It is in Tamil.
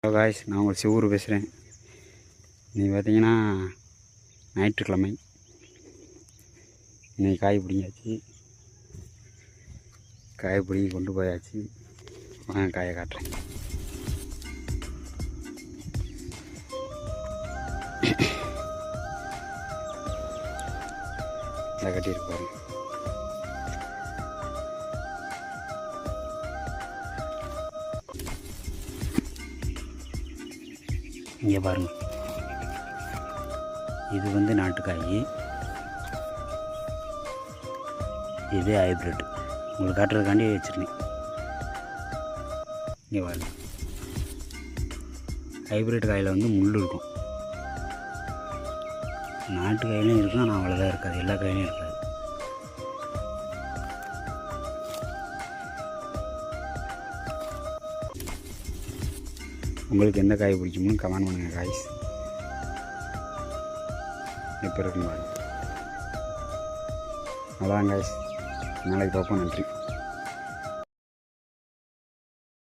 ஹலோ காய்ஸ், நான் ஒரு சிவூர் பேசுகிறேன். இன்றைக்கி பார்த்தீங்கன்னா ஞாயிற்றுக்கிழமை. இன்றைக்கி காய் பிடிங்காச்சு, காய் பிடிங்கி கொண்டு போயாச்சு. வாங்க காயை காட்டுறேன். இதை கட்டியிருப்பாரு. இங்கே பாருங்கள், இது வந்து நாட்டுக்காய், இது ஹைப்ரிட். உங்களுக்கு காட்டுறதுக்காண்டி வச்சுருக்கேன். இங்கே பாருங்கள், ஹைப்ரிட் காயில் வந்து முள் இருக்கும். நாட்டு காயிலையும் இருக்கும், ஆனால் அவ்வளோதான் இருக்காது. எல்லா காயிலையும் இருக்காது. உங்களுக்கு எந்த காய் பிடிக்கும்னு கமெண்ட் பண்ணுங்கள் காய்ஸ். எப்போ இருக்குன்னு பாருங்கள். அதான் காய்ஸ், நாளைக்கு பார்ப்போம். நன்றி.